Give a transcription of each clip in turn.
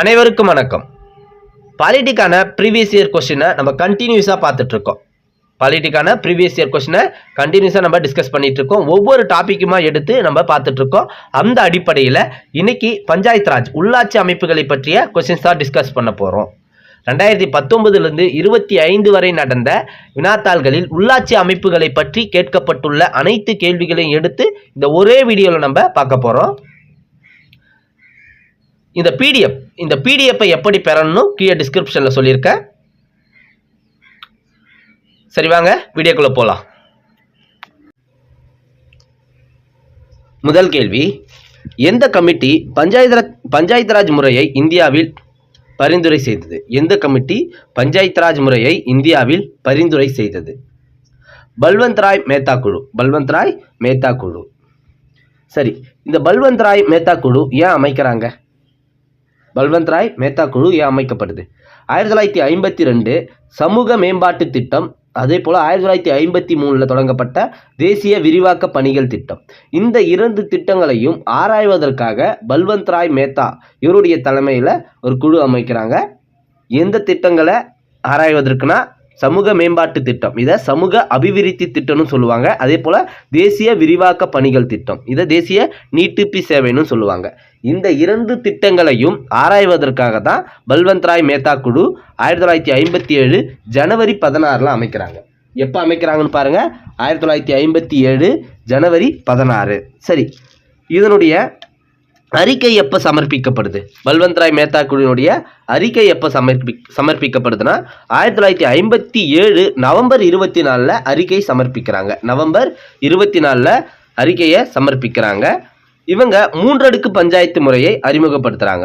அனைவருக்கும் வணக்கம். பாலிட்டிக்கான previous year கொஸ்டினை நம்ம கண்டினியூஸாக பார்த்துட்டு இருக்கோம். பாலிட்டிக்கான ப்ரீவியஸ் இயர் கொஸ்டினை கண்டினியூஸாக நம்ம டிஸ்கஸ் பண்ணிட்டு இருக்கோம். ஒவ்வொரு டாப்பிக்குமா எடுத்து நம்ம பார்த்துட்டு இருக்கோம். அந்த அடிப்படையில் இன்னைக்கு பஞ்சாயத்து ராஜ் உள்ளாட்சி அமைப்புகளை பற்றிய கொஸ்டின்ஸ் தான் டிஸ்கஸ் பண்ண போகிறோம். 2019 25 வரை நடந்த வினாத்தாள்களில் உள்ளாட்சி அமைப்புகளை பற்றி கேட்கப்பட்டுள்ள அனைத்து கேள்விகளையும் எடுத்து இந்த ஒரே வீடியோவில் நம்ம பார்க்க போகிறோம். இந்த பிடிஎஃப்பை எப்படி பெறணும் கீழே டிஸ்கிரிப்ஷனில் சொல்லியிருக்கேன். சரி, வாங்க வீடியோக்குள்ள போகலாம். முதல் கேள்வி, எந்த கமிட்டி பஞ்சாயத்து ராஜ் முறையை இந்தியாவில் பரிந்துரை செய்தது? எந்த கமிட்டி பஞ்சாயத்து ராஜ் முறையை இந்தியாவில் பரிந்துரை செய்தது? பல்வந்த் ராய் மேத்தா குழு. சரி, இந்த பல்வந்த் ராய் மேத்தா குழு ஏன் அமைக்கிறாங்க? பல்வந்த் ராய் மேத்தா குழு ஏன் அமைக்கப்படுது? 1952 சமூக மேம்பாட்டு திட்டம், அதே போல் 1953 தொடங்கப்பட்ட தேசிய விரிவாக்க பணிகள் திட்டம். இந்த 2 திட்டங்களையும் ஆராய்வதற்காக பல்வந்த் ராய் மேத்தா இவருடைய தலைமையில் ஒரு குழு அமைக்கிறாங்க. எந்த திட்டங்களை ஆராய்வதற்குனா சமூக மேம்பாட்டு திட்டம், இதை சமூக அபிவிருத்தி திட்டம்னு சொல்லுவாங்க. அதே போல் தேசிய விரிவாக்க பணிகள் திட்டம், இதை தேசிய நீட்டிப்பு சேவைன்னு சொல்லுவாங்க. இந்த 2 திட்டங்களையும் ஆராய்வதற்காக தான் பல்வந்த் ராய் மேத்தா குழு 1957 ஜனவரி 16 அமைக்கிறாங்க. எப்போ அமைக்கிறாங்கன்னு பாருங்க, 1957 ஜனவரி 16. சரி, இதனுடைய அறிக்கை எப்போ சமர்ப்பிக்கப்படுது? பல்வந்த் ராய் மேத்தா குழுவினுடைய அறிக்கை எப்போ சமர்ப்பிக்கப்படுதுன்னா 1957 நவம்பர் 24 அறிக்கை சமர்ப்பிக்கிறாங்க. நவம்பர் 24 அறிக்கையை சமர்ப்பிக்கிறாங்க. இவங்க 3 அடுக்கு பஞ்சாயத்து முறையை அறிமுகப்படுத்துகிறாங்க.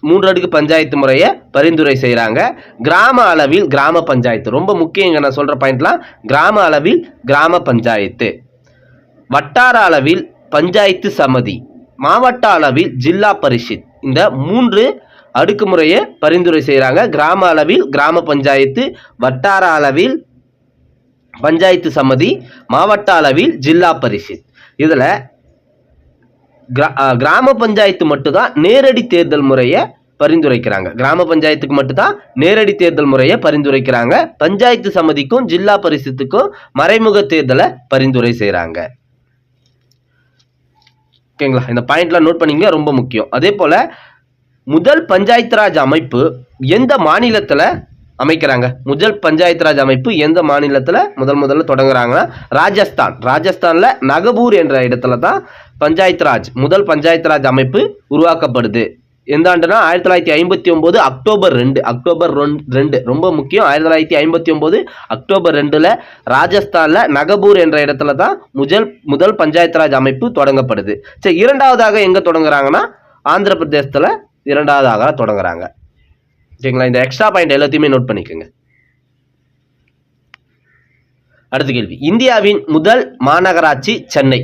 3 அடுக்கு பஞ்சாயத்து முறையை பரிந்துரை செய்கிறாங்க. கிராம அளவில் கிராம பஞ்சாயத்து, ரொம்ப முக்கியங்க நான் சொல்கிற பாயிண்ட்லாம். கிராம அளவில் கிராம பஞ்சாயத்து, வட்டார அளவில் பஞ்சாயத்து சமிதி, மாவட்ட அளவில் ஜில்லா பரிஷத், இந்த 3 அடுக்குமுறையை பரிந்துரை செய்கிறாங்க. கிராம அளவில் கிராம பஞ்சாயத்து, வட்டார அளவில் பஞ்சாயத்து சமிதி, மாவட்ட அளவில் ஜில்லா பரிஷத். இதில் கிராம பஞ்சாயத்து மட்டும்தான் நேரடி தேர்தல் முறையை பரிந்துரைக்கிறாங்க. கிராம பஞ்சாயத்துக்கு மட்டும்தான் நேரடி தேர்தல் முறையை பரிந்துரைக்கிறாங்க. பஞ்சாயத்து சமிதிக்கும் ஜில்லா பரிஷத்துக்கும் மறைமுக தேர்தலை பரிந்துரை செய்கிறாங்க. ஓகேங்களா? இந்த பாயிண்ட்லாம் நோட் பண்ணிங்க, ரொம்ப முக்கியம். அதே போல் முதல் பஞ்சாயத்து ராஜ் அமைப்பு எந்த மாநிலத்தில் அமைக்கிறாங்க? முதல் பஞ்சாயத்து ராஜ் அமைப்பு எந்த மாநிலத்தில் முதல்ல தொடங்குறாங்கன்னா ராஜஸ்தானில் நகபூர் என்ற இடத்துல தான் முதல் பஞ்சாயத்து ராஜ் அமைப்பு உருவாக்கப்படுது. எந்த ஆண்டுனா 1959 அக்டோபர் 2. ரொம்ப முக்கியம். 1959 அக்டோபர் 2 ராஜஸ்தானில் நகபூர் என்ற இடத்துல தான் முதல் பஞ்சாயத்து ராஜ் அமைப்பு தொடங்கப்படுது. சரி, இரண்டாவதாக எங்கே தொடங்குறாங்கன்னா ஆந்திர பிரதேசத்தில் இரண்டாவதாக தொடங்குறாங்க. சரிங்களா? இந்த எக்ஸ்ட்ரா பாயிண்ட் எல்லாத்தையுமே நோட் பண்ணிக்கோங்க. அடுத்த கேள்வி, இந்தியாவின் முதல் மாநகராட்சி சென்னை.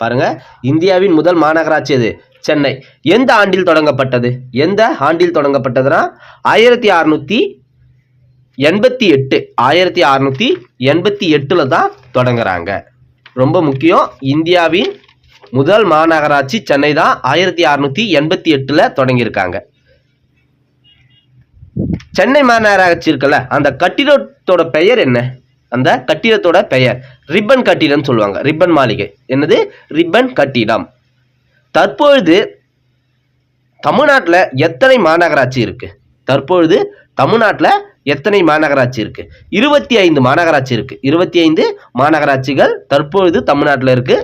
பாருங்க, இந்தியாவின் முதல் மாநகராட்சி எது? சென்னை. எந்த ஆண்டில் தொடங்கப்பட்டது? எந்த ஆண்டில் தொடங்கப்பட்டதுன்னா 1688 தான் தொடங்குறாங்க. ரொம்ப முக்கியம். இந்தியாவின் முதல் மாநகராட்சி சென்னை தான் 1688 தொடங்கியிருக்காங்க. சென்னை மாநகராட்சி இருக்குல்ல, அந்த கட்டிடத்தோட பெயர் என்ன? அந்த கட்டிடத்தோட பெயர் ரிப்பன் கட்டிடம் சொல்லுவாங்க. ரிப்பன் மாளிகை. என்னது? ரிப்பன் கட்டிடம். தற்பொழுது தமிழ்நாட்டில் எத்தனை மாநகராட்சி இருக்கு? 25 மாநகராட்சி இருக்கு. 25 மாநகராட்சிகள் தற்பொழுது தமிழ்நாட்டில் இருக்கு.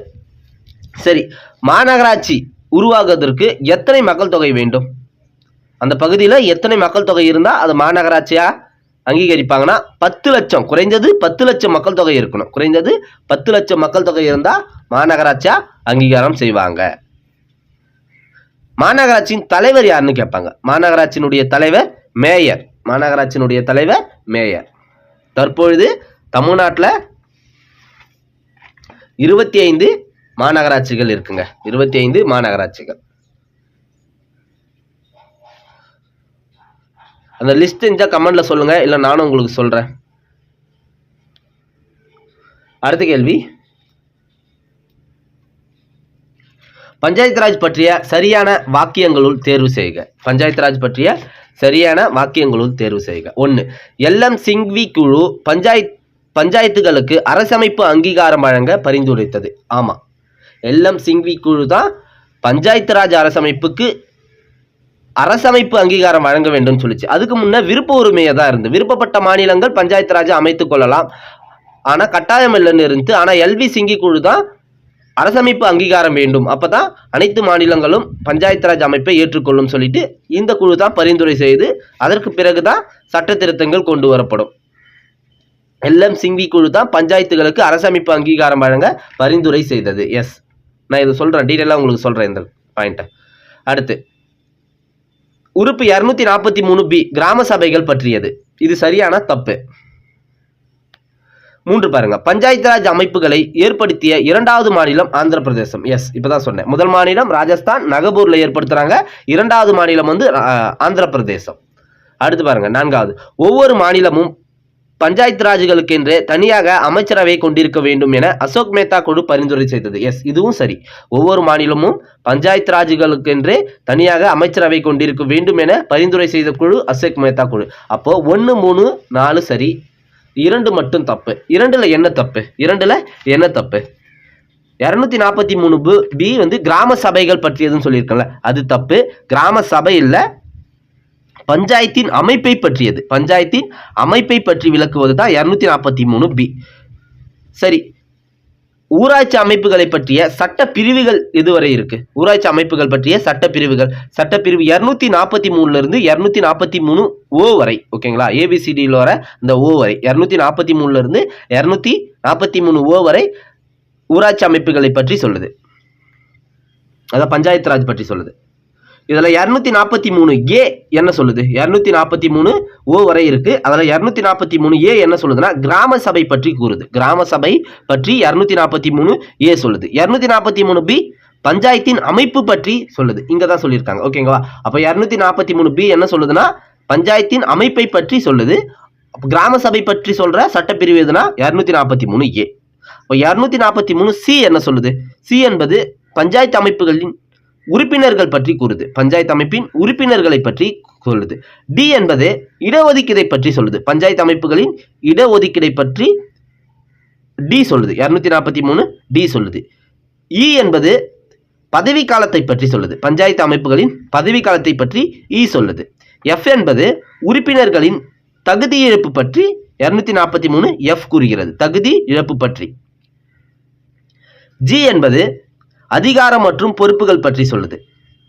சரி, மாநகராட்சி உருவாகுவதற்கு எத்தனை மக்கள் தொகை வேண்டும்? அந்த பகுதியில் எத்தனை மக்கள் தொகை இருந்தால் அது மாநகராட்சியா அங்கீகரிப்பாங்கன்னா 10 லட்சம், குறைந்தது 10 லட்சம் மக்கள் தொகை இருக்கணும். குறைந்தது 10 லட்சம் மக்கள் தொகை இருந்தால் மாநகராட்சியா அங்கீகாரம் செய்வாங்க. மாநகராட்சியின் தலைவர் யாருன்னு கேட்பாங்க. மாநகராட்சியினுடைய தலைவர் மேயர். தற்பொழுது தமிழ்நாட்டில் 25 மாநகராட்சிகள் இருக்குங்க. 25 மாநகராட்சிகள். அந்த லிஸ்ட் இருந்தால் கமெண்ட்ல சொல்லுங்க, இல்லை நானும் உங்களுக்கு சொல்றேன். அடுத்த கேள்வி, பஞ்சாயத்து ராஜ் பற்றிய சரியான வாக்கியங்களுள் தேர்வு செய்க. பஞ்சாயத்து ராஜ் பற்றிய சரியான வாக்கியங்களுள் தேர்வு செய்க. 1. எல்எம் சிங்வி குழு பஞ்சாயத்துகளுக்கு அரசமைப்பு அங்கீகாரம் வழங்க பரிந்துரைத்தது. ஆமா, எல்எம் சிங்வி குழு தான் பஞ்சாயத்து ராஜ் அரசமைப்பு அங்கீகாரம் வழங்க வேண்டும் சொல்லிச்சு. அதுக்கு முன்ன விருப்ப உரிமையை தான் இருந்து, விருப்பப்பட்ட மாநிலங்கள் பஞ்சாயத்து ராஜை அமைத்துக் கொள்ளலாம், ஆனா கட்டாயம் இல்லைன்னு இருந்து. ஆனா எல்வி சிங்கி குழு தான் அரசமைப்பு அங்கீகாரம் வேண்டும், அப்பதான் அனைத்து மாநிலங்களும் பஞ்சாயத்து ராஜ் அமைப்பை ஏற்றுக்கொள்ளும் சொல்லிட்டு இந்த குழு தான் பரிந்துரை செய்து அதற்கு பிறகுதான் சட்ட திருத்தங்கள் கொண்டு வரப்படும். எல்எம் சிங்வி குழு தான் பஞ்சாயத்துகளுக்கு அரசமைப்பு அங்கீகாரம் வழங்க பரிந்துரை செய்தது. எஸ், நான் இதை சொல்றேன், டீட்டெயிலாக உங்களுக்கு சொல்றேன் இந்த பாயிண்ட்டை. அடுத்து உறுப்பு 243B கிராம சபைகள் பற்றியது. இது சரியான தப்பு. 3 பாருங்க, பஞ்சாயத்து ராஜ் அமைப்புகளை ஏற்படுத்திய 2வது மாநிலம் ஆந்திர பிரதேசம். எஸ், இப்பதான் சொன்னேன், முதல் மாநிலம் ராஜஸ்தான் நகபூர்ல ஏற்படுத்துறாங்க, 2வது மாநிலம் வந்து ஆந்திர பிரதேசம். அடுத்து பாருங்க 4வது, ஒவ்வொரு மாநிலமும் பஞ்சாயத்து ராஜுகளுக்கென்று தனியாக அமைச்சரவை கொண்டிருக்க வேண்டும் என அசோக் மேத்தா குழு பரிந்துரை செய்தது. எஸ், இதுவும் சரி, ஒவ்வொரு மாநிலமும் பஞ்சாயத்து ராஜுகளுக்கென்று தனியாக அமைச்சரவை கொண்டிருக்க வேண்டும் என பரிந்துரை செய்த குழு அசோக் மேத்தா குழு. அப்போ 1, 3, 4 சரி, 2 மட்டும் தப்பு. 2ல என்ன தப்பு? 243B வந்து கிராம சபைகள் பற்றியதுன்னு சொல்லியிருக்கல, அது தப்பு. கிராம சபை இல்ல, பஞ்சாயத்தின் அமைப்பை பற்றியது. பஞ்சாயத்தின் அமைப்பை பற்றி விளக்குவது தான் 243B. சரி, ஊராட்சி அமைப்புகளை பற்றிய சட்ட பிரிவுகள் எதுவரை இருக்கு? ஊராட்சி அமைப்புகள் பற்றிய சட்டப்பிரிவுகள், சட்டப்பிரிவு 243 இருந்து 243O வரை. ஓகேங்களா, ABCDயில் வர இந்த O வரை 243 இருந்து 243O வரை ஊராட்சி அமைப்புகளை பற்றி சொல்லுது, அதான் பஞ்சாயத்து ராஜ் பற்றி சொல்லுது. இதுல 243A என்ன சொல்லுது? 243O வரை இருக்கு, அதுல 243A என்ன சொல்லுதுன்னா கிராம சபை பற்றி கூறுது. கிராம சபை பற்றி 243A சொல்லுது. 243B பஞ்சாயத்தின் அமைப்பு பற்றி சொல்லுது, இங்கதான் சொல்லியிருக்காங்க. ஓகேங்களா, அப்ப 243B என்ன சொல்லுதுன்னா பஞ்சாயத்தின் அமைப்பை பற்றி சொல்லுது. கிராம சபை பற்றி சொல்ற சட்டப்பிரிவு எதுனா 243A. இப்போ 243C என்ன சொல்லுது? C என்பது பஞ்சாயத்து அமைப்புகளின் உறுப்பினர்கள் பற்றி கூறுது, பஞ்சாயத்து அமைப்பின் உறுப்பினர்களை பற்றி சொல்லுது. டி என்பது இடஒதுக்கீடை பற்றி சொல்லுது, பஞ்சாயத்து அமைப்புகளின் இடஒதுக்கீடை பற்றி டி சொல்லுது, 243D சொல்லுது. இ என்பது பதவி காலத்தை பற்றி சொல்லுது, பஞ்சாயத்து அமைப்புகளின் பதவி காலத்தை பற்றி இ சொல்லுது. எஃப் என்பது உறுப்பினர்களின் தகுதி இழப்பு பற்றி 243F கூறுகிறது, தகுதி இழப்பு பற்றி. ஜி என்பது அதிகாரம் மற்றும் பொறுப்புகள் பற்றி சொல்லுது,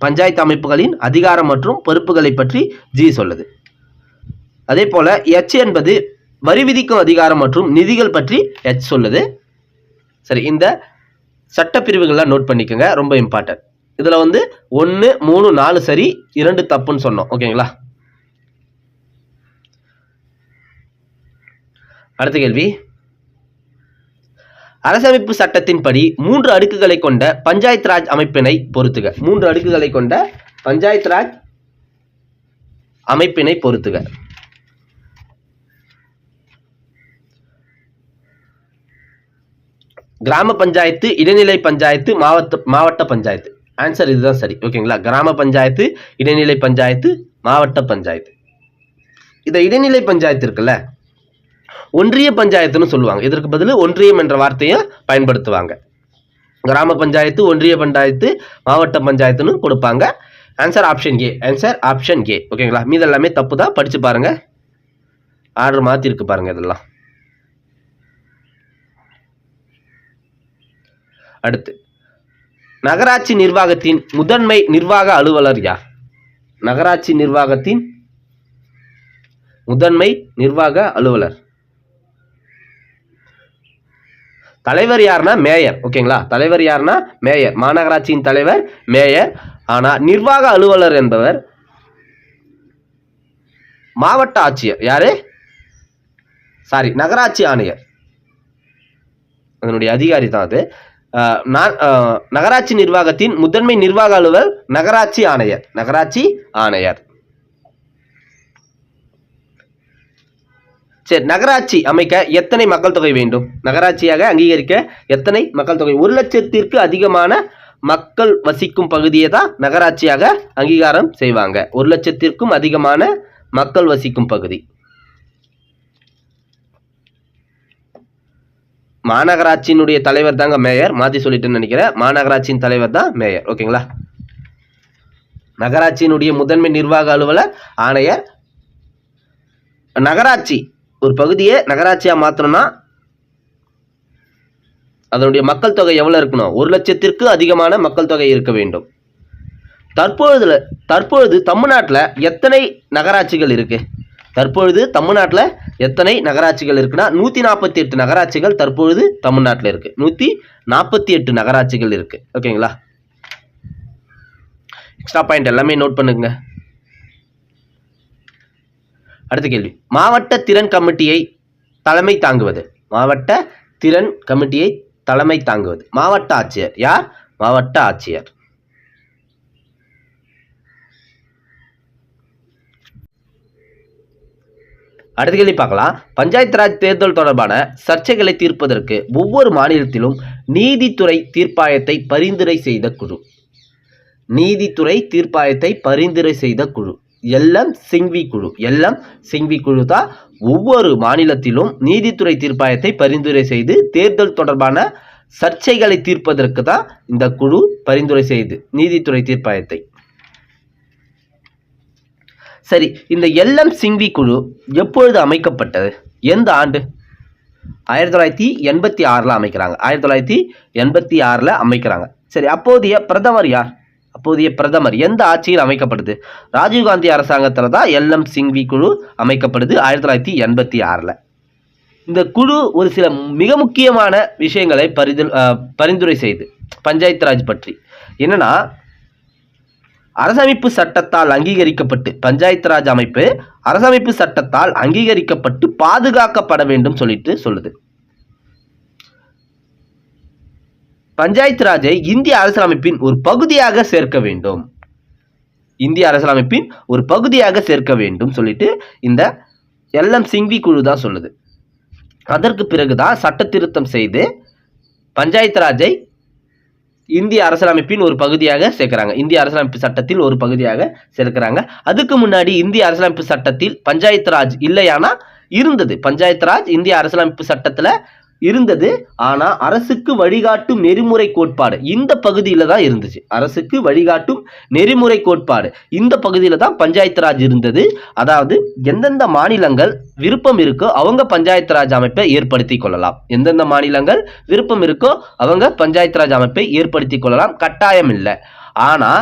பஞ்சாயத்து அமைப்புகளின் அதிகாரம் மற்றும் பொறுப்புகளை பற்றி ஜி சொல்லுது. அதே போல H என்பது வரி விதிக்கும் அதிகாரம் மற்றும் நிதிகள் பற்றி H சொல்லுது. சரி, இந்த சட்டப்பிரிவுகள்லாம் நோட் பண்ணிக்கோங்க, ரொம்ப இம்பார்ட்டன்ட். இதுல வந்து 1, 3, 4 சரி, 2 தப்புன்னு சொன்னோம். ஓகேங்களா, அடுத்த கேள்வி, அரசமைப்பு சட்டத்தின்படி 3 அடுக்குகளை கொண்ட பஞ்சாயத்து ராஜ் அமைப்பினை பொறுத்துக. 3 அடுக்குகளை கொண்ட பஞ்சாயத்து ராஜ் அமைப்பினை பொறுத்துக. கிராம பஞ்சாயத்து, இடைநிலை பஞ்சாயத்து, மாவட்ட பஞ்சாயத்து. ஆன்சர் இதுதான் சரி. ஓகேங்களா, கிராம பஞ்சாயத்து, இடைநிலை பஞ்சாயத்து, மாவட்ட பஞ்சாயத்து. இந்த இடைநிலை பஞ்சாயத்து இருக்குல்ல, ஒன்றிய பஞ்சாயத்துன்னு சொல்லுவாங்க, இதற்கு பதில் ஒன்றியம் என்ற வார்த்தையை பயன்படுத்துவாங்க. கிராம பஞ்சாயத்து, ஒன்றிய பஞ்சாயத்து, மாவட்ட பஞ்சாயத்துன்னு கொடுப்பாங்க. Answer option A. Answer option A. ஓகேங்களா, மீது எல்லாமே தப்பு தான், படிச்சு பாருங்க, ஆர்டர் மாத்தி இருக்கு பாருங்க இதெல்லாம். அடுத்து, நகராட்சி நிர்வாகத்தின் முதன்மை நிர்வாக அலுவலர் யார்? நகராட்சி நிர்வாகத்தின் முதன்மை நிர்வாக அலுவலர் தலைவர் யாருன்னா மேயர். ஓகேங்களா, தலைவர் யாருன்னா மேயர், மாநகராட்சியின் தலைவர் மேயர். ஆனா நிர்வாக அலுவலர் என்பவர் மாவட்ட ஆட்சியர். யாரு? சாரி, நகராட்சி ஆணையர், அதனுடைய அதிகாரி தான் அது. நகராட்சி நிர்வாகத்தின் முதன்மை நிர்வாக அலுவலர் நகராட்சி ஆணையர். நகராட்சி ஆணையர். சரி, நகராட்சி அமைக்க எத்தனை மக்கள் தொகை வேண்டும்? நகராட்சியாக அங்கீகரிக்க எத்தனை மக்கள் தொகை? 1 லட்சத்திற்கு அதிகமான மக்கள் வசிக்கும் பகுதியை தான் நகராட்சியாக அங்கீகாரம் செய்வாங்க. 1,00,000க்கும் அதிகமான மக்கள் வசிக்கும் பகுதி. மாநகராட்சியினுடைய தலைவர் தாங்க மேயர். மாற்றி சொல்லிட்டேன்னு நினைக்கிறேன். மாநகராட்சியின் தலைவர் தான் மேயர். ஓகேங்களா. நகராட்சியினுடைய முதன்மை நிர்வாக அலுவலர் ஆணையர். நகராட்சி ஒரு பகுதியை நகராட்சியாக மாற்றணும்னா அதனுடைய மக்கள் தொகை எவ்வளோ இருக்கணும்? 1,00,000ற்கு அதிகமான மக்கள் தொகை இருக்க வேண்டும். தற்பொழுது தமிழ்நாட்டில் எத்தனை நகராட்சிகள் இருக்கு? தற்பொழுது தமிழ்நாட்டில் எத்தனை நகராட்சிகள் இருக்குன்னா 148 நகராட்சிகள் தற்பொழுது தமிழ்நாட்டில் இருக்கு. 148 நகராட்சிகள் இருக்கு. ஓகேங்களா. எக்ஸ்ட்ரா பாயிண்ட் எல்லாமே நோட் பண்ணுங்க. அடுத்த கேள்வி, மாவட்ட திறன் கமிட்டியை தலைமை தாங்குவது. மாவட்ட திறன் கமிட்டியை தலைமை தாங்குவது மாவட்ட ஆட்சியர். யார்? மாவட்ட ஆட்சியர். அடுத்த கேள்வி பார்க்கலாம். பஞ்சாயத்து ராஜ் தேர்தல் தொடர்பான சர்ச்சைகளை தீர்ப்பதற்கு ஒவ்வொரு மாநிலத்திலும் நீதித்துறை தீர்ப்பாயத்தை பரிந்துரை செய்த குழு. நீதித்துறை தீர்ப்பாயத்தை பரிந்துரை செய்த குழு எல்எம் சிங்வி குழு. எல்எம் சிங்வி குழு தான் ஒவ்வொரு மாநிலத்திலும் நீதித்துறை தீர்ப்பாயத்தை பரிந்துரை செய்து தேர்தல் தொடர்பான சர்ச்சைகளை தீர்ப்பதற்கு தான் இந்த குழு பரிந்துரை செய்து நீதித்துறை தீர்ப்பாயத்தை. சரி, இந்த எல்எம் சிங்வி குழு எப்பொழுது அமைக்கப்பட்டது? எந்த ஆண்டு? 1986 அமைக்கிறாங்க. 1986 அமைக்கிறாங்க. சரி, அப்போதைய பிரதமர் யார்? அப்போதைய பிரதமர் எந்த ஆட்சியில் அமைக்கப்படுது? ராஜீவ்காந்தி அரசாங்கத்தில் தான் எல்எம் சிங்வி குழு அமைக்கப்படுது 1986. இந்த குழு ஒரு சில மிக முக்கியமான விஷயங்களை பரிந்துரை செய்து பஞ்சாயத்து ராஜ் பற்றி. என்னன்னா, அரசமைப்பு சட்டத்தால் அங்கீகரிக்கப்பட்டு பஞ்சாயத்து ராஜ் அமைப்பு அரசமைப்பு சட்டத்தால் அங்கீகரிக்கப்பட்டு பாதுகாக்கப்பட வேண்டும் சொல்லுது. பஞ்சாயத்து ராஜை இந்திய அரசியலமைப்பின் ஒரு பகுதியாக சேர்க்க வேண்டும். இந்திய அரசியலமைப்பின் ஒரு பகுதியாக சேர்க்க வேண்டும் சொல்லிட்டு இந்த எல்எம் சிங்வி குழு தான் சொல்லுது. அதற்கு பிறகுதான் சட்ட திருத்தம் செய்து பஞ்சாயத்து ராஜை இந்திய அரசியலமைப்பின் ஒரு பகுதியாக சேர்க்கிறாங்க. இந்திய அரசியலமைப்பு சட்டத்தில் ஒரு பகுதியாக சேர்க்கிறாங்க. அதுக்கு முன்னாடி இந்திய அரசியலமைப்பு சட்டத்தில் பஞ்சாயத்து ராஜ் இல்லையானா இருந்தது. பஞ்சாயத்து ராஜ் இந்திய அரசியலமைப்பு சட்டத்தில் இருந்தது. ஆனால் அரசுக்கு வழிகாட்டும் நெறிமுறை கோட்பாடு இந்த பகுதியில் தான் இருந்துச்சு. அரசுக்கு வழிகாட்டும் நெறிமுறை கோட்பாடு இந்த பகுதியில் தான் பஞ்சாயத்து ராஜ் இருந்தது. அதாவது எந்தெந்த மாநிலங்கள் விருப்பம் இருக்கோ அவங்க பஞ்சாயத்து ராஜ் அமைப்பை ஏற்படுத்தி கொள்ளலாம். எந்தெந்த மாநிலங்கள் விருப்பம் இருக்கோ அவங்க பஞ்சாயத்து ராஜ் அமைப்பை ஏற்படுத்தி கொள்ளலாம். கட்டாயம் இல்லை. ஆனால்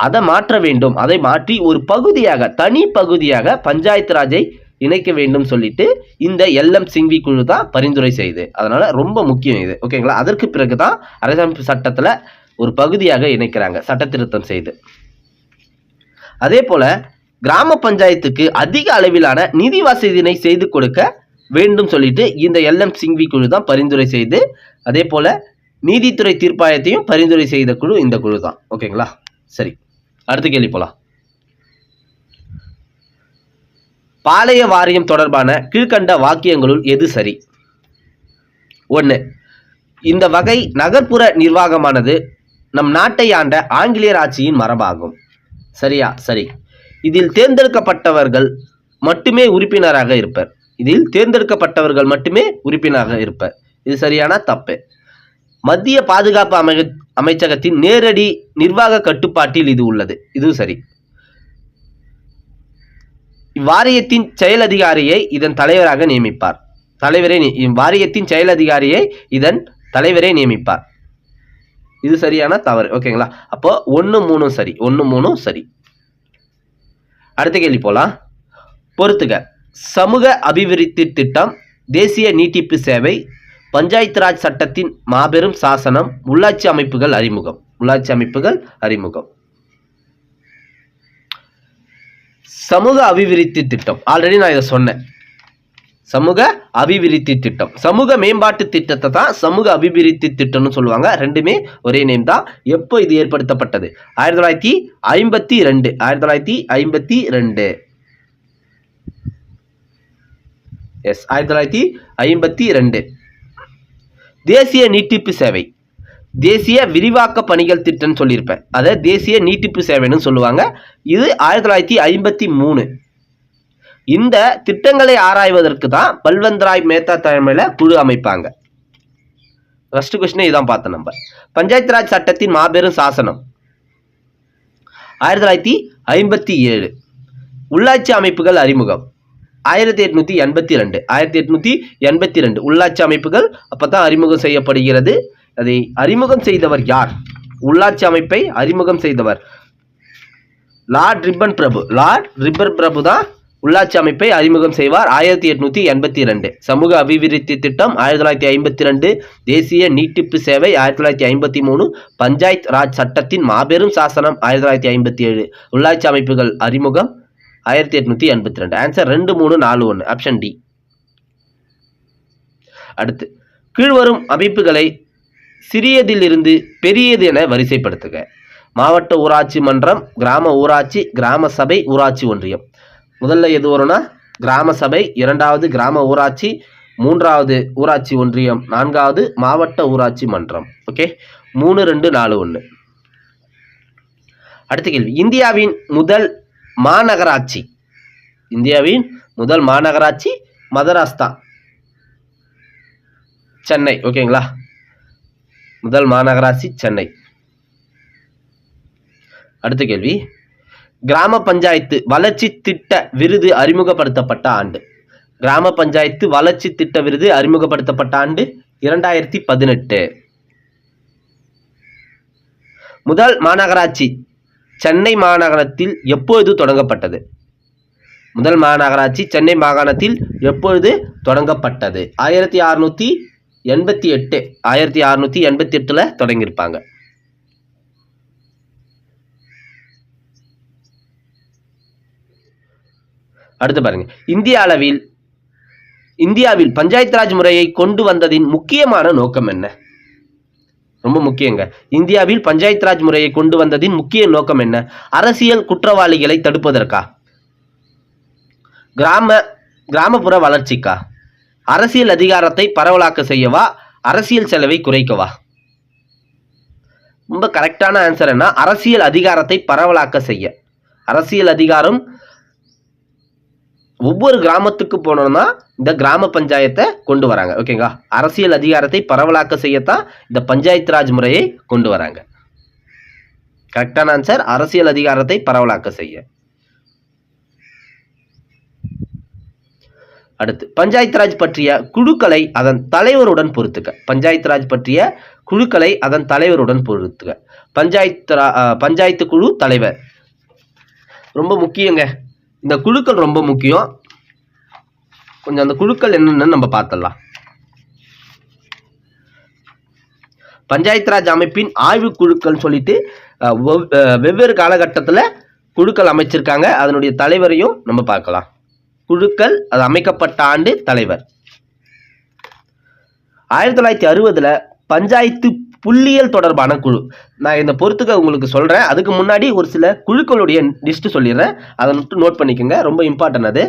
அதை மாற்ற வேண்டும். அதை மாற்றி ஒரு பகுதியாக தனி பகுதியாக பஞ்சாயத்து ராஜை இணைக்க வேண்டும் சொல்லிட்டு இந்த எல்எம் சிங்வி குழு தான் பரிந்துரை செய்யுது. அதனால ரொம்ப முக்கியம் இது. ஓகேங்களா. அதற்கு பிறகுதான் அரசமைப்பு சட்டத்தில் ஒரு பகுதியாக இணைக்கிறாங்க சட்ட திருத்தம் செய்து. அதே போல கிராம பஞ்சாயத்துக்கு அதிக அளவிலான நிதி வசதியினை செய்து கொடுக்க வேண்டும் சொல்லிட்டு இந்த எல்எம் சிங்வி குழு தான் பரிந்துரை செய்து, அதே போல நீதித்துறை தீர்ப்பாயத்தையும் பரிந்துரை செய்த குழு இந்த குழு தான். ஓகேங்களா. சரி, அடுத்த கேள்வி போலாம். பாளைய வாரியம் தொடர்பான கீழ்கண்ட வாக்கியங்களுள் எது சரி? 1. இந்த வகை நகர்ப்புற நிர்வாகமானது நம் நாட்டை ஆண்ட ஆங்கிலேயர் ஆட்சியின் மரபாகும். சரியா? சரி. இதில் தேர்ந்தெடுக்கப்பட்டவர்கள் மட்டுமே உறுப்பினராக இருப்பர். இதில் தேர்ந்தெடுக்கப்பட்டவர்கள் மட்டுமே உறுப்பினராக இருப்பர். இது சரியான? தப்பு. மத்திய பாதுகாப்பு அமைச்சகத்தின் நேரடி நிர்வாக கட்டுப்பாட்டில் இது உள்ளது. இது சரி. இவ்வாரியத்தின் செயல் அதிகாரியை இதன் தலைவராக நியமிப்பார். வாரியத்தின் செயல் அதிகாரியை இதன் தலைவரை நியமிப்பார். இது சரியான? தவறு. ஓகேங்களா. அப்போ 1, 3 சரி. 1, 3 சரி. அடுத்த கேள்வி போலாம். பொறுத்துக. சமூக அபிவிருத்தி திட்டம், தேசிய நீட்டிப்பு சேவை, பஞ்சாயத்து ராஜ் சட்டத்தின் மாபெரும் சாசனம், உள்ளாட்சி அமைப்புகள் அறிமுகம். உள்ளாட்சி அமைப்புகள் அறிமுகம். சமூக அபிவிருத்தி திட்டம் ஆல்ரெடி நான் இதை சொன்னேன். சமூக அபிவிருத்தி திட்டம், சமூக மேம்பாட்டு திட்டத்தை தான் சமூக அபிவிருத்தி திட்டம்னு சொல்லுவாங்க. ரெண்டுமே ஒரே நேம் தான். எப்போ இது ஏற்படுத்தப்பட்டது? 1952. 1952. எஸ், 1952. தேசிய நீட்டிப்பு சேவை. தேசிய விரிவாக்க பணிகள் திட்டம்னு சொல்லியிருப்பேன். அதை தேசிய நீட்டிப்பு சேவைன்னு சொல்லுவாங்க. இது 1953. இந்த திட்டங்களை ஆராய்வதற்கு தான் பல்வந்த்ராய் மேத்தா தலைமையில குழு அமைப்பாங்க. ஃபர்ஸ்ட் கொஸ்டின் இதான் பார்த்தோம் நம்ம. பஞ்சாயத்து ராஜ் சட்டத்தின் மாபெரும் சாசனம் 1957. உள்ளாட்சி அமைப்புகள் அறிமுகம் 1882. 1882 உள்ளாட்சி அமைப்புகள் அப்பதான் அறிமுகம் செய்யப்படுகிறது. அதை அறிமுகம் செய்தவர் யார்? உள்ளாட்சி அமைப்பை அறிமுகம் செய்தவர் லார்ட் ரிப்பன் பிரபு. லார்ட் ரிப்பன் பிரபு தான் உள்ளாட்சி அமைப்பை அறிமுகம் செய்வார். 1882. சமூக அபிவிருத்தி திட்டம் 1952. தேசிய நீட்டிப்பு சேவை 1953. பஞ்சாயத் ராஜ் சட்டத்தின் மாபெரும் சாசனம் 1957. உள்ளாட்சி அமைப்புகள் அறிமுகம் 1882. ஆன்சர் 2, 3, 4, 1. Option D. அடுத்து, கீழ்வரும் அமைப்புகளை சிறியதிலிருந்து பெரியது என வரிசைப்படுத்துக. மாவட்ட ஊராட்சி மன்றம், கிராம ஊராட்சி, கிராம சபை, ஊராட்சி ஒன்றியம். முதல்ல எது வரும்னா கிராம சபை, இரண்டாவது கிராம ஊராட்சி, மூன்றாவது ஊராட்சி ஒன்றியம், நான்காவது மாவட்ட ஊராட்சி மன்றம். ஓகே, 3, 2, 4, 1. அடுத்த கேள்வி, இந்தியாவின் முதல் மாநகராட்சி. இந்தியாவின் முதல் மாநகராட்சி மதராஸ் தான், சென்னை. ஓகேங்களா, முதல் மாநகராட்சி சென்னை. அடுத்த கேள்வி, கிராம பஞ்சாயத்து வளர்ச்சி திட்ட விருது அறிமுகப்படுத்தப்பட்ட ஆண்டு. கிராம பஞ்சாயத்து வளர்ச்சி திட்ட விருது அறிமுகப்படுத்தப்பட்ட ஆண்டு 2018. முதல் மாநகராட்சி சென்னை மாநகரத்தில் எப்பொழுது தொடங்கப்பட்டது? முதல் மாநகராட்சி சென்னை மாகாணத்தில் எப்பொழுது தொடங்கப்பட்டது? 1688. 1688 தொடங்கியிருப்பாங்க. அடுத்து பாருங்க, இந்தியாவில் பஞ்சாயத்து ராஜ் முறையை கொண்டு வந்ததின் முக்கியமான நோக்கம் என்ன? ரொம்ப முக்கியங்க. இந்தியாவில் பஞ்சாயத்து ராஜ் முறையை கொண்டு வந்ததின் முக்கிய நோக்கம் என்ன? அரசியல் குற்றவாளிகளை தடுப்பதற்கா? கிராமப்புற வளர்ச்சிக்கா? அரசியல் அதிகாரத்தை பரவலாக்க செய்யவா? அரசியல் செலவை குறைக்கவா? ரொம்ப கரெக்டான ஆன்சர் என்ன? அரசியல் அதிகாரத்தை பரவலாக்க செய்ய. அரசியல் அதிகாரம் ஒவ்வொரு கிராமத்துக்கு போனோம்னா இந்த கிராம பஞ்சாயத்தை கொண்டு வராங்க. ஓகேங்களா, அரசியல் அதிகாரத்தை பரவலாக்க செய்யத்தான் இந்த பஞ்சாயத்து ராஜ் முறையை கொண்டு வராங்க. கரெக்டான ஆன்சர் அரசியல் அதிகாரத்தை பரவலாக்க செய்ய. அடுத்து, பஞ்சாயத்து ராஜ் பற்றிய குழுக்களை அதன் தலைவருடன் பொறுத்துக்க. பஞ்சாயத்து ராஜ் பற்றிய குழுக்களை அதன் தலைவருடன் பொறுத்துக்க. பஞ்சாயத்து குழு தலைவர் ரொம்ப முக்கியங்க. இந்த குழுக்கள் ரொம்ப முக்கியம். கொஞ்சம் அந்த குழுக்கள் என்னன்னு நம்ம பார்த்தலாம். பஞ்சாயத்து ராஜ் அமைப்பின் ஆய்வு குழுக்கள் சொல்லிட்டு வெவ்வேறு காலகட்டத்தில் குழுக்கள் அமைச்சிருக்காங்க. அதனுடைய தலைவரையும் நம்ம பார்க்கலாம். குழுக்கள் அது அமைக்கப்பட்ட ஆண்டு, தலைவர் 1960 பஞ்சாயத்து புள்ளியியல் தொடர்பான குழு. நான் இந்த பொறுத்துக்க உங்களுக்கு சொல்றேன். அதுக்கு முன்னாடி ஒரு சில குழுக்களுடைய லிஸ்ட் சொல்லிடுறேன், அதை மட்டும் நோட் பண்ணிக்கோங்க, ரொம்ப இம்பார்ட்டன்ட். அது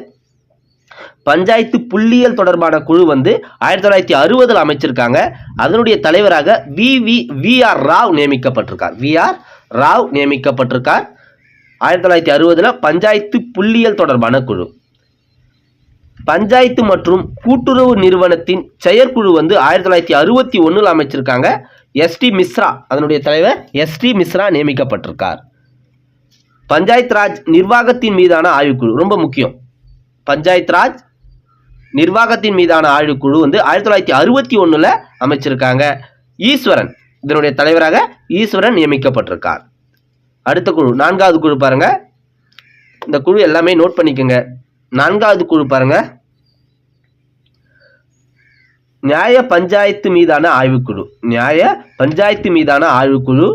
பஞ்சாயத்து புள்ளியியல் தொடர்பான குழு 1960 அமைச்சிருக்காங்க. அதனுடைய தலைவராக வி.ஆர். ராவ் நியமிக்கப்பட்டிருக்கார். வி.ஆர். ராவ் நியமிக்கப்பட்டிருக்கார் 1960 பஞ்சாயத்து புள்ளியியல் தொடர்பான குழு. பஞ்சாயத்து மற்றும் கூட்டுறவு நிறுவனத்தின் செயற்குழு 1961 அமைச்சிருக்காங்க. எஸ்.டி. மிஸ்ரா அதனுடைய தலைவர் எஸ்.டி. மிஸ்ரா நியமிக்கப்பட்டிருக்கார். பஞ்சாயத்து ராஜ் நிர்வாகத்தின் மீதான ஆய்வுக்குழு ரொம்ப முக்கியம். பஞ்சாயத்து ராஜ் நிர்வாகத்தின் மீதான ஆய்வுக்குழு 1961 அமைச்சிருக்காங்க. ஈஸ்வரன் இதனுடைய தலைவராக ஈஸ்வரன் நியமிக்கப்பட்டிருக்கார். அடுத்த குழு 4வது குழு பாருங்க. இந்த குழு எல்லாமே நோட் பண்ணிக்கோங்க. 4வது குழு பாருங்க, நியாய பஞ்சாயத்து மீதான ஆய்வுக்குழு. நியாய பஞ்சாயத்து மீதான ஆய்வுக்குழு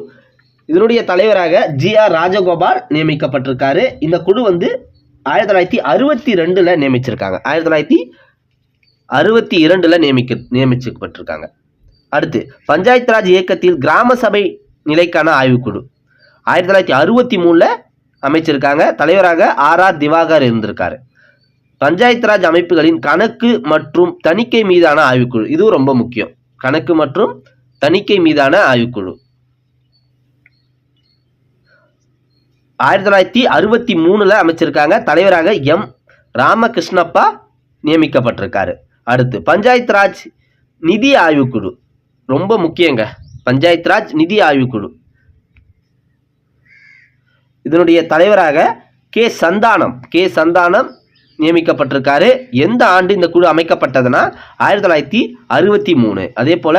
இதனுடைய தலைவராக ஜி.ஆர். ராஜகோபால் நியமிக்கப்பட்டிருக்காரு. இந்த குழு 1962 நியமிச்சிருக்காங்க. 1962 நியமிக்கப்பட்டிருக்காங்க. அடுத்து, பஞ்சாயத்து ராஜ் இயக்கத்தில் கிராம சபை நிலைக்கான ஆய்வுக்குழு 1963 அமைச்சிருக்காங்க. தலைவராக ஆர். திவாகர் இருந்திருக்காரு. பஞ்சாயத்து ராஜ் அமைப்புகளின் கணக்கு மற்றும் தணிக்கை மீதான ஆய்வுக்குழு இதுவும் ரொம்ப முக்கியம். கணக்கு மற்றும் தணிக்கை மீதான ஆய்வுக்குழு. 1963 அமைச்சிருக்காங்க. தலைவராக எம் ராமகிருஷ்ணப்பா நியமிக்கப்பட்டிருக்காரு. அடுத்து பஞ்சாயத்து ராஜ் நிதி ஆய்வுக்குழு, ரொம்ப முக்கியங்க. பஞ்சாயத்து ராஜ் நிதி ஆய்வுக்குழு, இதனுடைய தலைவராக கே சந்தானம் நியமிக்கப்பட்டிருக்காரு. எந்த ஆண்டு இந்த குழு அமைக்கப்பட்டதுன்னா 1963. அதே போல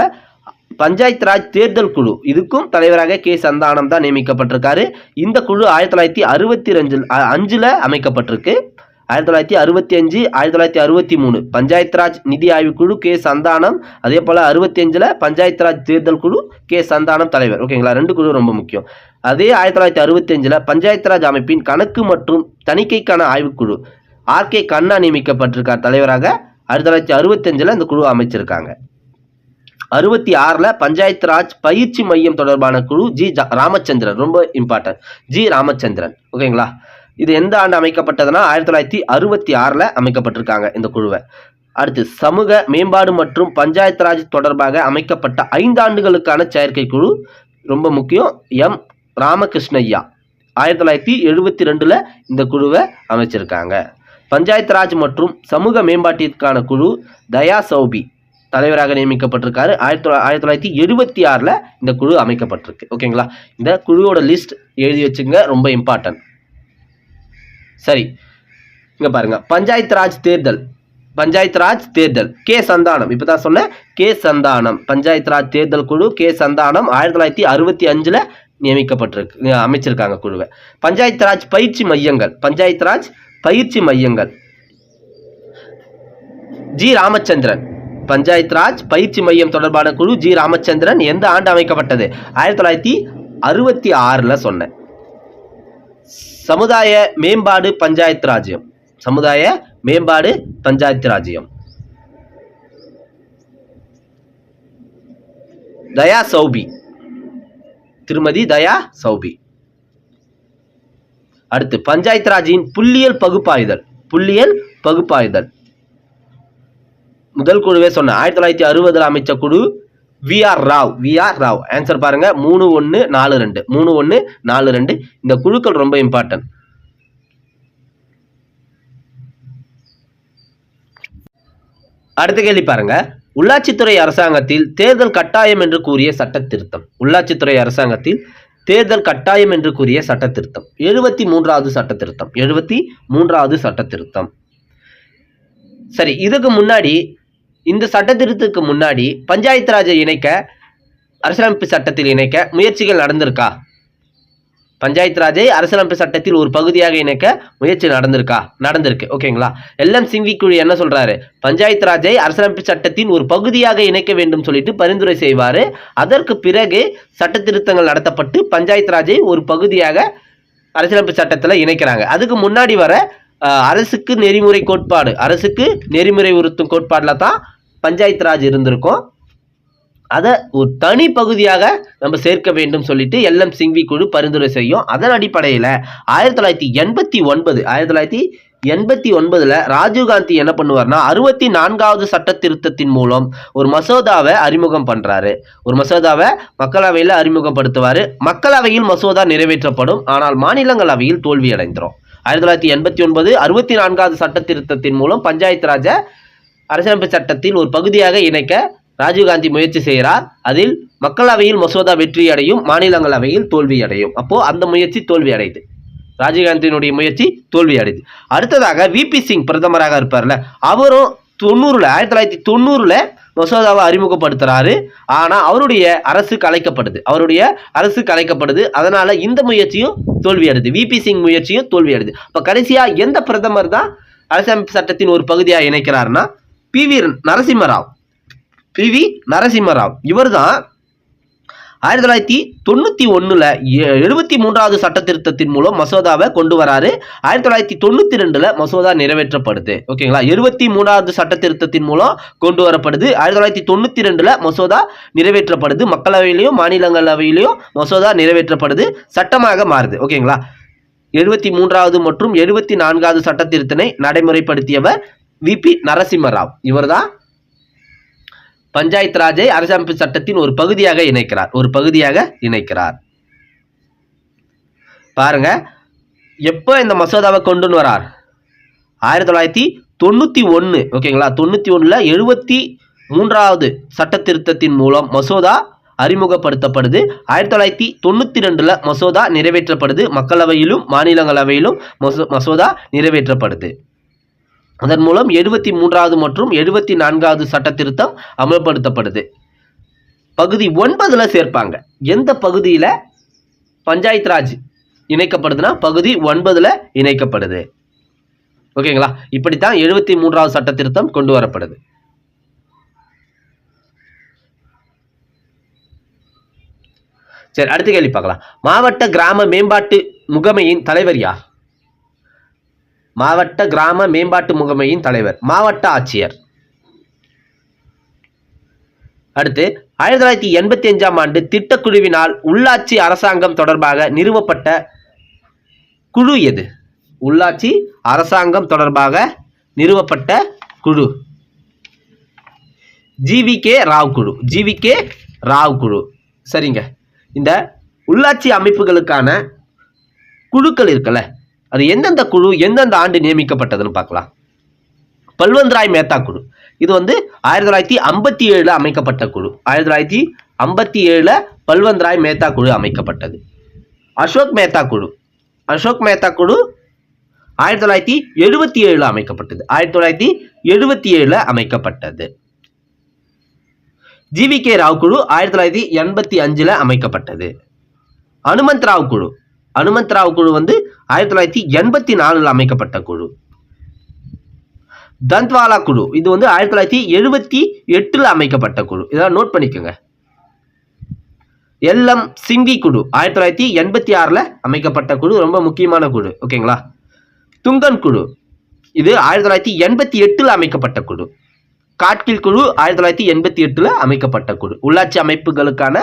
பஞ்சாயத்து ராஜ் தேர்தல் குழு, இதுக்கும் தலைவராக கே சந்தானம் தான் நியமிக்கப்பட்டிருக்காரு. இந்த குழு 1965 அமைக்கப்பட்டிருக்கு. 1965, 1963 பஞ்சாயத்து ராஜ் நிதி ஆய்வுக்குழு கே சந்தானம். அதே போல 65 பஞ்சாயத்து ராஜ் தேர்தல் குழு கே சந்தானம் தலைவர். ஓகேங்களா, 2 குழு ரொம்ப முக்கியம். அதே 1965 பஞ்சாயத்து ராஜ் அமைப்பின் கணக்கு மற்றும் தணிக்கைக்கான ஆய்வுக்குழு ஆர்.கே. கண்ணா நியமிக்கப்பட்டிருக்கார் தலைவராக. 1965 இந்த குழு அமைச்சிருக்காங்க. 66 பஞ்சாயத்து ராஜ் பயிற்சி மையம் தொடர்பான குழு ஜி ராமச்சந்திரன், ரொம்ப இம்பார்ட்டன்ட், ஜி ராமச்சந்திரன். ஓகேங்களா, இது எந்த ஆண்டு அமைக்கப்பட்டதுன்னா 1966 அமைக்கப்பட்டிருக்காங்க இந்த குழுவை. அடுத்து சமூக மேம்பாடு மற்றும் பஞ்சாயத்து ராஜ் தொடர்பாக அமைக்கப்பட்ட 5 ஆண்டுகளுக்கான செயற்கை குழு, ரொம்ப முக்கியம், எம் ராமகிருஷ்ணய்யா. 1972 இந்த குழுவை அமைச்சிருக்காங்க. பஞ்சாயத்து ராஜ் மற்றும் சமூக மேம்பாட்டிற்கான குழு தயா சௌபி தலைவராக நியமிக்கப்பட்டிருக்காரு. 1976 இந்த குழு அமைக்கப்பட்டிருக்கு. ஓகேங்களா, இந்த குழுவோட லிஸ்ட் எழுதி வச்சுங்க, ரொம்ப இம்பார்ட்டன்ட். சரி, இங்க பாருங்க, பஞ்சாயத்து ராஜ் தேர்தல் கே சந்தானம், இப்பதான் சொன்னேன், கே சந்தானம் பஞ்சாயத்து ராஜ் தேர்தல் குழு கே சந்தானம் 1965 நியமிக்கப்பட்டிருக்கு, அமைச்சிருக்காங்க குழுவை. பஞ்சாயத்து ராஜ் பயிற்சி மையங்கள் ஜி ராமச்சந்திரன், பஞ்சாயத்து ராஜ் பயிற்சி மையம் தொடர்பான குழு ஜி ராமச்சந்திரன். எந்த ஆண்டு அமைக்கப்பட்டது? 1966 சொன்னேன். சமுதாய மேம்பாடு பஞ்சாயத்து ராஜ்யம் தயா சௌபி, திருமதி தயா சௌபி. அடுத்து பஞ்சாயத்து ராஜின் புள்ளியியல் பகுப்பாய்தல் முதல் குழுவே சொன்ன 1960 அமைச்ச குழு வி ஆர் ராவ். ஆன்சர் பாருங்க, 3142. இந்த குழுக்கள் ரொம்ப இம்பார்ட்டன்ட். அடுத்த கேள்வி பாருங்க, உள்ளாட்சித்துறை அரசாங்கத்தில் தேர்தல் கட்டாயம் என்று கூறிய சட்ட திருத்தம். 73வது சட்ட திருத்தம். சரி, இதுக்கு முன்னாடி, இந்த சட்ட திருத்தத்துக்கு முன்னாடி பஞ்சாயத்து ராஜை இணைக்க அரசியலமைப்பு சட்டத்தில் இணைக்க முயற்சிகள் நடந்திருக்கா? பஞ்சாயத்து ராஜை அரசியலமைப்பு சட்டத்தில் ஒரு பகுதியாக இணைக்க முயற்சி நடந்திருக்கு. ஓகேங்களா, எல்எம் சிங்வி குழு என்ன சொல்றாரு? பஞ்சாயத்து ராஜை அரசியலமைப்பு சட்டத்தின் ஒரு பகுதியாக இணைக்க வேண்டும் சொல்லிட்டு பரிந்துரை செய்வாரு. அதற்கு பிறகு சட்ட திருத்தங்கள் நடத்தப்பட்டு பஞ்சாயத்து ராஜை ஒரு பகுதியாக அரசியலமைப்பு சட்டத்துல இணைக்கிறாங்க. அதுக்கு முன்னாடி வர அரசுக்கு நெறிமுறை உறுத்தும் கோட்பாடுல தான் பஞ்சாயத்து ராஜ் இருந்திருக்கும். அதை ஒரு தனி பகுதியாக நம்ம சேர்க்க வேண்டும் சொல்லிட்டு எல்எம் சிங்வி குழு பரிந்துரை செய்யும். அதன் அடிப்படையில் 1989 ராஜீவ்காந்தி என்ன பண்ணுவார்னா 64வது சட்ட திருத்தத்தின் மூலம் ஒரு மசோதாவை அறிமுகம் பண்றாரு. ஒரு மசோதாவை மக்களவையில் அறிமுகப்படுத்துவாரு. மக்களவையில் மசோதா நிறைவேற்றப்படும், ஆனால் மாநிலங்களவையில் தோல்வி அடைந்துரும். 1989 64வது சட்ட திருத்தத்தின் மூலம் பஞ்சாயத்து ராஜை அரசியலமைப்பு சட்டத்தின் ஒரு பகுதியாக இணைக்க ராஜீவ்காந்தி முயற்சி செய்கிறார். அதில் மக்களவையில் மசோதா வெற்றி அடையும், மாநிலங்களவையில் தோல்வி அடையும். அப்போ அந்த முயற்சி தோல்வி அடையுது, ராஜீவ்காந்தியினுடைய முயற்சி தோல்வி அடையுது. அடுத்ததாக விபி சிங் பிரதமராக இருப்பார்ல, அவரும் 1990 மசோதாவை அறிமுகப்படுத்துறாரு. ஆனா அவருடைய அரசு கலைக்கப்படுது. அதனால இந்த முயற்சியும் தோல்வி அடையுது, விபி சிங் முயற்சியும் தோல்வி அடையுது. அப்ப கடைசியா எந்த பிரதமர் தான் அரசியலமைப்பு சட்டத்தின் ஒரு பகுதியாக இணைக்கிறார்னா பி வி நரசிம்மராவ். இவர் தான் 1991 73வது சட்ட திருத்தத்தின் மூலம் மசோதாவை கொண்டு வராரு. 1992 மசோதா நிறைவேற்றப்படுது. ஓகேங்களா, 73வது சட்ட திருத்தத்தின் மூலம் கொண்டு வரப்படுது. 1992 மசோதா நிறைவேற்றப்படுது. மக்களவையிலையும் மாநிலங்களவையிலையும் மசோதா நிறைவேற்றப்படுது, சட்டமாக மாறுது. ஓகேங்களா, 73வது மற்றும் 74வது சட்ட திருத்தனை நடைமுறைப்படுத்தியவர் விபி நரசிம்மராவ். இவர் தான் பஞ்சாயத்து ராஜை அரசமைப்பு சட்டத்தின் ஒரு பகுதியாக இணைக்கிறார். பாருங்க, எப்போ இந்த மசோதாவை கொண்டு வரார்? 1991. ஓகேங்களா? 91ல் 73வது சட்ட திருத்தத்தின் மூலம் மசோதா அறிமுகப்படுத்தப்படுது. 1992ல் மசோதா நிறைவேற்றப்படுது. மக்களவையிலும் மாநிலங்களவையிலும் மசோதா நிறைவேற்றப்படுது. அதன் மூலம் 73வது மற்றும் 74வது சட்ட திருத்தம் அமல்படுத்தப்படுது. பகுதி 9ல் சேர்ப்பாங்க. எந்த பகுதியில் பஞ்சாயத்து ராஜ் இணைக்கப்படுதுன்னா பகுதி 9ல் இணைக்கப்படுது. ஓகேங்களா? இப்படித்தான் 73வது சட்ட திருத்தம் கொண்டு வரப்படுது. சரி, அடுத்த கேள்வி பார்க்கலாம். மாவட்ட கிராம மேம்பாட்டு முகமையின் தலைவர் யார்? மாவட்ட கிராம மேம்பாட்டு முகமையின் தலைவர் மாவட்ட ஆட்சியர். அடுத்து 1985ஆம் ஆண்டு திட்டக்குழுவினால் உள்ளாட்சி அரசாங்கம் தொடர்பாக நிறுவப்பட்ட குழு எது? உள்ளாட்சி அரசாங்கம் தொடர்பாக நிறுவப்பட்ட குழு ஜிவிகே ராவ் குழு. சரிங்க. இந்த உள்ளாட்சி அமைப்புகளுக்கான குழுக்கள் இருக்குல்ல, அது எந்தெந்த குழு எந்தெந்த ஆண்டு நியமிக்கப்பட்டதுன்னு பார்க்கலாம். பல்வந்த்ராய் மேத்தா குழு, இது 1957 அமைக்கப்பட்ட குழு. 1957 பல்வந்த்ராய் மேத்தா குழு அமைக்கப்பட்டது. அசோக் மேத்தா குழு 1977 அமைக்கப்பட்டது. 1977 அமைக்கப்பட்டது. ஜிவிகே ராவ் குழு 1985 அமைக்கப்பட்டது. அனுமந்த் ராவ் குழு 1984 அமைக்கப்பட்ட குழு. தந்த்வாலா குழு, இது 1978 அமைக்கப்பட்ட குழு. இதெல்லாம் நோட் பண்ணிக்கோங்க. எல்எம் சிங்வி குழு 1986 அமைக்கப்பட்ட குழு, ரொம்ப முக்கியமான குழு. ஓகேங்களா? துங்கன் குழு, இது 1988 அமைக்கப்பட்ட குழு. காட்கில் குழு 1988 அமைக்கப்பட்ட குழு. உள்ளாட்சி அமைப்புகளுக்கான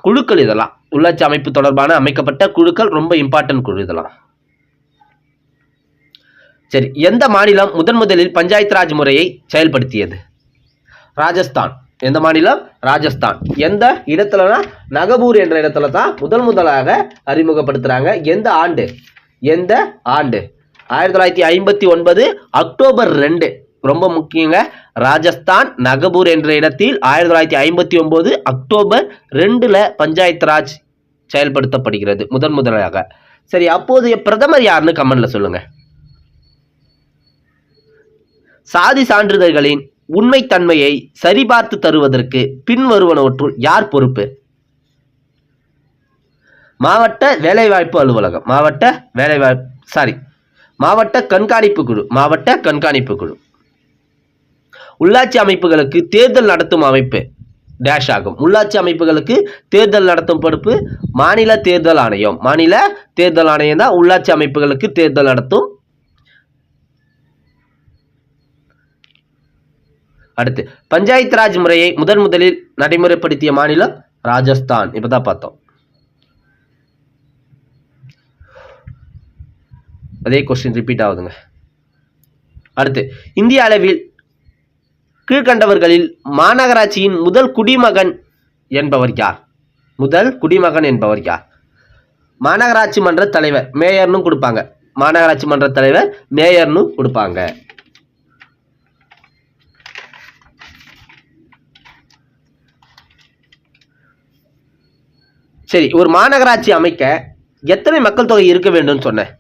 குழுக்கள் இதெல்லாம். உள்ளாட்சி அமைப்பு தொடர்பான அமைக்கப்பட்ட குழுக்கள், ரொம்ப இம்பார்ட்டன்ட் குழு இதெல்லாம். சரி, எந்த மாநிலம் முதலில் பஞ்சாயத்து ராஜ் முறையை செயல்படுத்தியது? ராஜஸ்தான். எந்த மாநிலம்? ராஜஸ்தான். எந்த இடத்துலனா நகபூர் என்ற இடத்துல தான் முதலாக அறிமுகப்படுத்துறாங்க. எந்த ஆண்டு? 1959 அக்டோபர் 2. ரொம்ப முக்கியங்க. ராஜஸ்தான் நகபூர் என்ற இடத்தில் 1959 அக்டோபர் 2 பஞ்சாயத்து ராஜ் செயல்படுத்தப்படுகிறது முதலாக. சரி, அப்போதைய பிரதமர் யாருன்னு கமெண்ட்ல சொல்லுங்க. சாதி சான்றிதழ்களின் உண்மைத்தன்மையை சரிபார்த்து தருவதற்கு பின்வருவனவற்றுள் யார் பொறுப்பு? மாவட்ட வேலைவாய்ப்பு அலுவலகம். மாவட்ட கண்காணிப்பு குழு. உள்ளாட்சி அமைப்புகளுக்கு தேர்தல் நடத்தும் அமைப்பு டேஷ் ஆகும். உள்ளாட்சி அமைப்புகளுக்கு தேர்தல் நடத்தும் பொறுப்பு மாநில தேர்தல் ஆணையம். தான் உள்ளாட்சி அமைப்புகளுக்கு தேர்தல் நடத்தும். அடுத்து, பஞ்சாயத்து ராஜ் முறையை முதலில் நடைமுறைப்படுத்திய மாநிலம் ராஜஸ்தான். இப்பதான் பார்த்தோம். அதே கொஸ்டின் ரிப்பீட் ஆகுதுங்க. அடுத்து, இந்திய அளவில் கீழ்கண்டவர்களில் மாநகராட்சியின் முதல் குடிமகன் என்பவர் யார்? மாநகராட்சி மன்ற தலைவர், மேயர்னு கொடுப்பாங்க. மாநகராட்சி மன்ற தலைவர் மேயர்னு கொடுப்பாங்க. சரி, ஒரு மாநகராட்சி அமைக்க எத்தனை மக்கள் தொகை இருக்க வேண்டும் சொன்னேன்?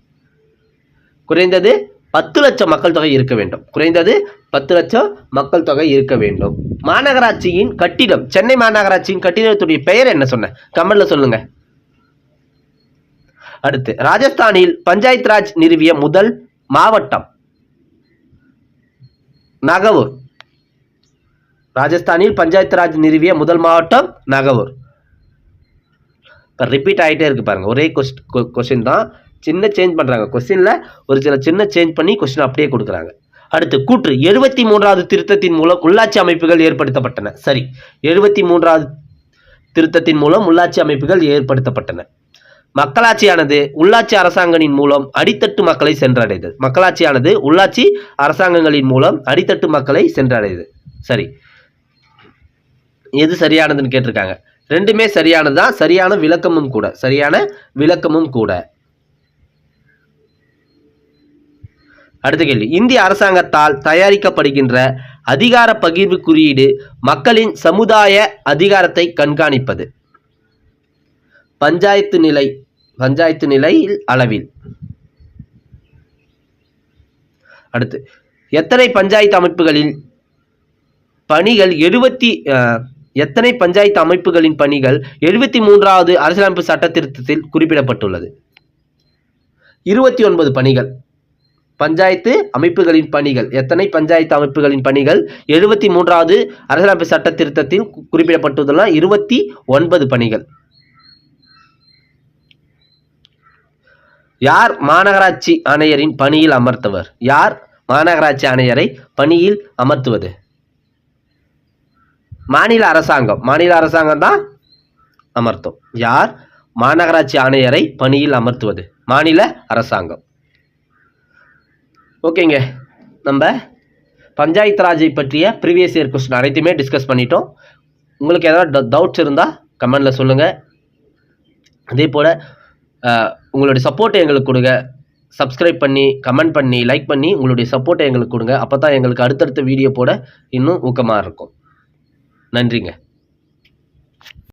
குறைந்தது 10 லட்சம் மக்கள் தொகை இருக்க வேண்டும். மாநகராட்சியின் கட்டிடம், சென்னை மாநகராட்சியின் கட்டிடத்துடைய பெயர் என்ன சொன்ன? கமெண்ட்ல சொல்லுங்க. அடுத்து, ராஜஸ்தானில் பஞ்சாயத்து ராஜ் நிறுவிய முதல் மாவட்டம் நகவூர். ரிப்பீட் ஆகிட்டே இருக்கு பாருங்க. ஒரே கொஸ்டின் தான், சின்ன சேஞ்ச் பண்றாங்க. கொஸ்டின்ல ஒரு சின்ன சேஞ்ச் பண்ணி கொஸ்டின் அப்படியே கொடுக்குறாங்க. அடுத்து, கூற்று 73வது திருத்தத்தின் மூலம் உள்ளாட்சி அமைப்புகள் ஏற்படுத்தப்பட்டன. சரி, 73வது திருத்தத்தின் மூலம் உள்ளாட்சி அமைப்புகள் ஏற்படுத்தப்பட்டன. மக்களாட்சியானது உள்ளாட்சி அரசாங்கங்களின் மூலம் அடித்தட்டு மக்களை சென்றடைந்தது. சரி, எது சரியானதுன்னு கேட்டிருக்காங்க. ரெண்டுமே சரியானது தான், சரியான விளக்கமும் கூட. அடுத்த கேள்வி, இந்திய அரசாங்கத்தால் தயாரிக்கப்படுகின்ற அதிகார பகிர்வு குறியீடு மக்களின் சமுதாய அதிகாரத்தை கண்காணிப்பது. பஞ்சாயத்து நிலை அளவில். அடுத்து, எத்தனை பஞ்சாயத்து அமைப்புகளின் பணிகள் 73வது அரசியலமைப்பு சட்ட திருத்தத்தில் குறிப்பிடப்பட்டுள்ளது? 29 பணிகள். பஞ்சாயத்து அமைப்புகளின் பணிகள், எத்தனை பஞ்சாயத்து அமைப்புகளின் பணிகள் 73வது அரசியலமைப்பு சட்ட திருத்தத்தில் குறிப்பிடப்பட்டுள்ள 29 பணிகள். யார் மாநகராட்சி ஆணையரின் பணியில் அமர்த்துவர்? யார் மாநகராட்சி ஆணையரை பணியில் அமர்த்துவது? மாநில அரசாங்கம் தான் அமர்த்தும். யார் மாநகராட்சி ஆணையரை பணியில் அமர்த்துவது? மாநில அரசாங்கம். ஓகேங்க, நம்ம பஞ்சாயத்து ராஜை பற்றிய ப்ரீவியஸ் இயர் கொஸ்டின் அனைத்துமே டிஸ்கஸ் பண்ணிட்டோம். உங்களுக்கு ஏதாவது டவுட்ஸ் இருந்தால் கமெண்டில் சொல்லுங்கள். அதே போல் உங்களுடைய சப்போர்ட்டை எங்களுக்கு கொடுங்க. சப்ஸ்கிரைப் பண்ணி, கமெண்ட் பண்ணி, லைக் பண்ணி உங்களுடைய சப்போர்ட்டை எங்களுக்கு கொடுங்க. அப்போ தான் எங்களுக்கு அடுத்தடுத்த வீடியோ போட இன்னும் ஊக்கமாக இருக்கும். நன்றிங்க.